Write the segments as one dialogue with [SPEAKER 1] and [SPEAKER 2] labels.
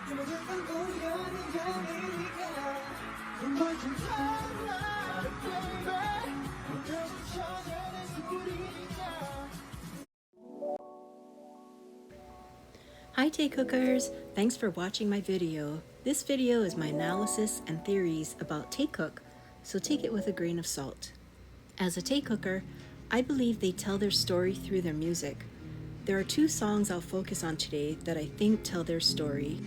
[SPEAKER 1] Hi Taekookers! Thanks for watching my video. This video is my analysis and theories about Taekook, so take it with a grain of salt. As a Taekooker, I believe they tell their story through their music. There are two songs I'll focus on today that I think tell their story.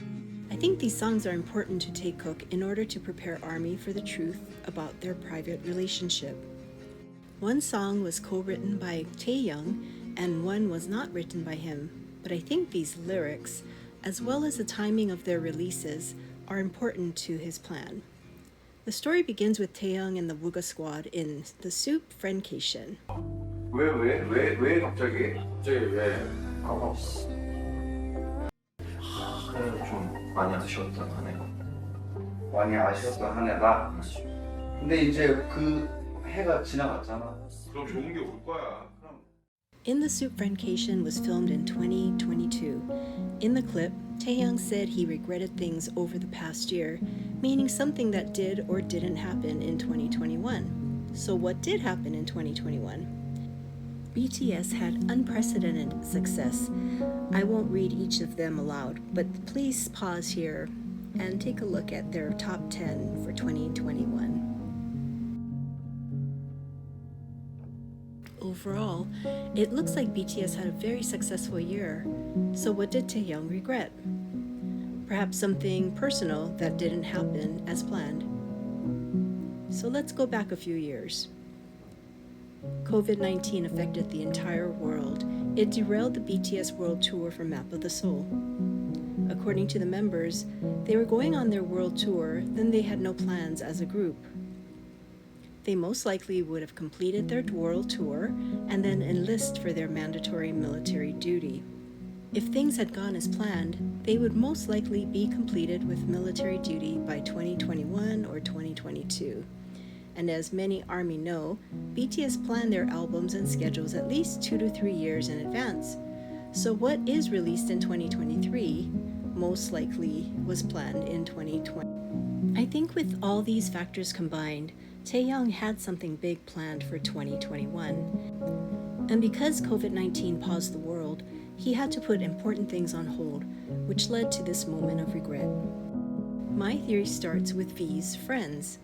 [SPEAKER 1] I think these songs are important to Taekook in order to prepare ARMY for the truth about their private relationship. One song was co-written by Taehyung and one was not written by him, but I think these lyrics, as well as the timing of their releases, are important to his plan. The story begins with Taehyung and the Vkook squad in the Soup Friendcation.
[SPEAKER 2] 왜 갑자기?
[SPEAKER 3] 갑자기 왜?
[SPEAKER 2] 좀 많이 아쉬웠던 한 해가.
[SPEAKER 3] 많이 아쉬웠던 한 해다. 근데 이제 그 해가 지나갔잖아.
[SPEAKER 2] 그럼 좋은 게 올 거야.
[SPEAKER 1] In the Soup Friendcation was filmed in 2022. In the clip, Taehyung said he regretted things over the past year, meaning something that did or didn't happen in 2021. So what did happen in 2021? BTS had unprecedented success. I won't read each of them aloud, but please pause here and take a look at their top 10 for 2021. Overall, it looks like BTS had a very successful year. So what did Taehyung regret? Perhaps something personal that didn't happen as planned. So let's go back a few years. COVID-19 affected the entire world. It derailed the BTS world tour for Map of the Soul. According to the members, they were going on their world tour, then they had no plans as a group. They most likely would have completed their world tour and then enlist for their mandatory military duty. If things had gone as planned, they would most likely be completed with military duty by 2021 or 2022. And as many ARMY know, BTS plan their albums and schedules at least 2 to 3 years in advance. So what is released in 2023 most likely was planned in 2020. I think with all these factors combined, Taehyung had something big planned for 2021. And because COVID-19 paused the world, he had to put important things on hold, which led to this moment of regret. My theory starts with V's friends.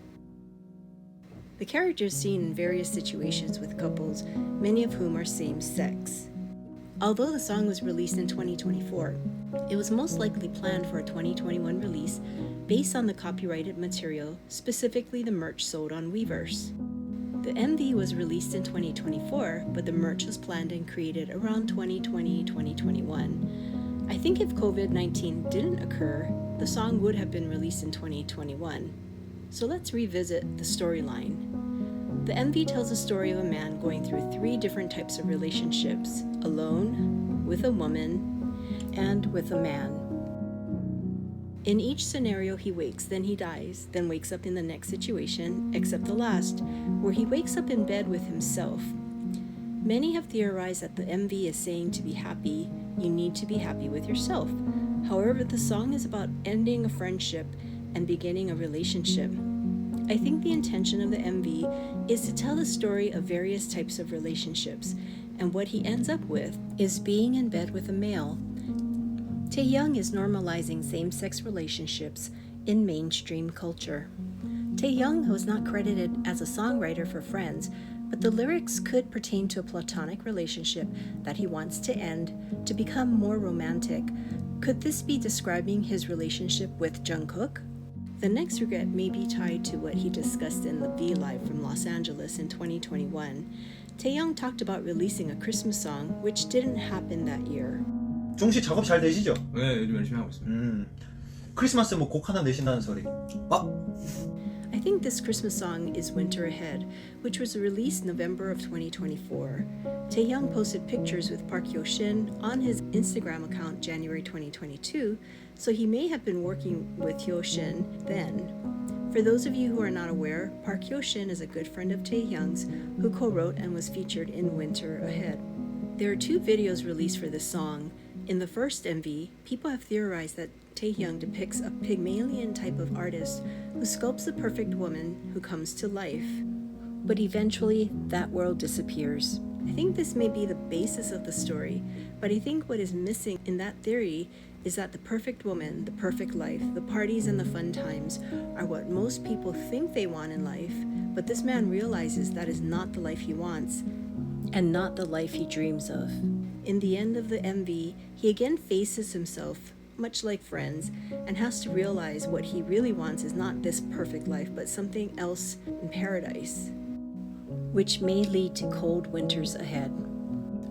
[SPEAKER 1] The characters seen in various situations with couples, many of whom are same-sex. Although the song was released in 2024, it was most likely planned for a 2021 release based on the copyrighted material, specifically the merch sold on Weverse. The MV was released in 2024, but the merch was planned and created around 2020-2021. I think if COVID-19 didn't occur, the song would have been released in 2021. So let's revisit the storyline. The MV tells the story of a man going through 3 different types of relationships: alone, with a woman, and with a man. In each scenario, he wakes, then he dies, then wakes up in the next situation, except the last, where he wakes up in bed with himself. Many have theorized that the MV is saying to be happy, you need to be happy with yourself. However, the song is about ending a friendship and beginning a relationship. I think the intention of the MV is to tell the story of various types of relationships, and what he ends up with is being in bed with a male. Taehyung is normalizing same-sex relationships in mainstream culture. Taehyung was not credited as a songwriter for Friends, but the lyrics could pertain to a platonic relationship that he wants to end to become more romantic. Could this be describing his relationship with Jungkook? The next regret may be tied to what he discussed in the V Live from Los Angeles in 2021. Taehyung talked about releasing a Christmas song, which didn't happen that year.
[SPEAKER 4] 종씨 작업 잘 되시죠?
[SPEAKER 5] 네, 요즘 열심히 하고 있습니다.
[SPEAKER 4] 크리스마스 뭐 곡 하나 내신다는 소리.
[SPEAKER 1] I think this Christmas song is Winter Ahead, which was released November of 2024. Taehyung posted pictures with Park Hyo-shin on his Instagram account January 2022, so he may have been working with Hyo-shin then. For those of you who are not aware, Park Hyo-shin is a good friend of Taehyung's who co-wrote and was featured in Winter Ahead. There are 2 videos released for this song. In the first MV, people have theorized that Taehyung depicts a Pygmalion type of artist who sculpts the perfect woman who comes to life. But eventually, that world disappears. I think this may be the basis of the story, but I think what is missing in that theory is that the perfect woman, the perfect life, the parties and the fun times are what most people think they want in life, but this man realizes that is not the life he wants and not the life he dreams of. In the end of the MV, he again faces himself, much like Friends, and has to realize what he really wants is not this perfect life, but something else in paradise, which may lead to cold winters ahead.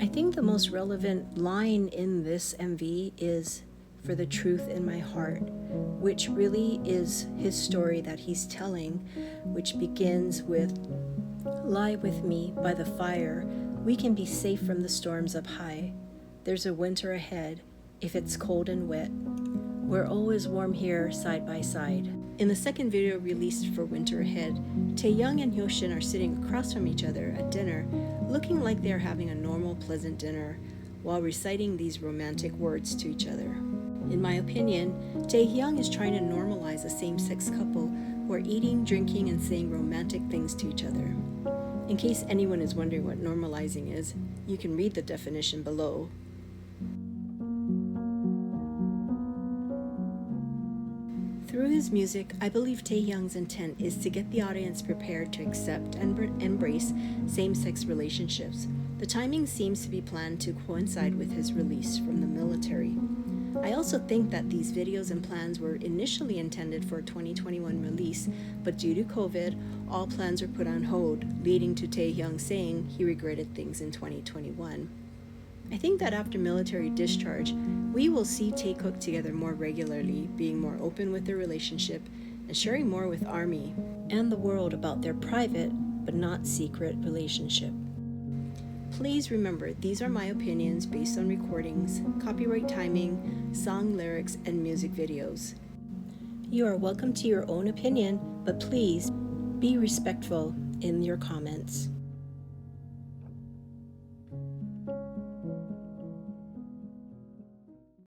[SPEAKER 1] I think the most relevant line in this MV is "For the truth in my heart," which really is his story that he's telling, which begins with, "Lie with me by the fire, we can be safe from the storms up high. There's a winter ahead, if it's cold and wet. We're always warm here, side by side." In the second video released for Winter Ahead, Taehyung and Hyoshin are sitting across from each other at dinner, looking like they are having a normal, pleasant dinner, while reciting these romantic words to each other. In my opinion, Taehyung is trying to normalize a same-sex couple who are eating, drinking, and saying romantic things to each other. In case anyone is wondering what normalizing is, you can read the definition below. Through his music, I believe Taehyung's intent is to get the audience prepared to accept and embrace same-sex relationships. The timing seems to be planned to coincide with his release from the military. I also think that these videos and plans were initially intended for a 2021 release, but due to COVID, all plans were put on hold, leading to Taehyung saying he regretted things in 2021. I think that after military discharge, we will see Taekook together more regularly, being more open with their relationship and sharing more with ARMY and the world about their private but not secret relationship. Please remember, these are my opinions based on recordings, copyright timing, song lyrics, and music videos. You are welcome to your own opinion, but please be respectful in your comments.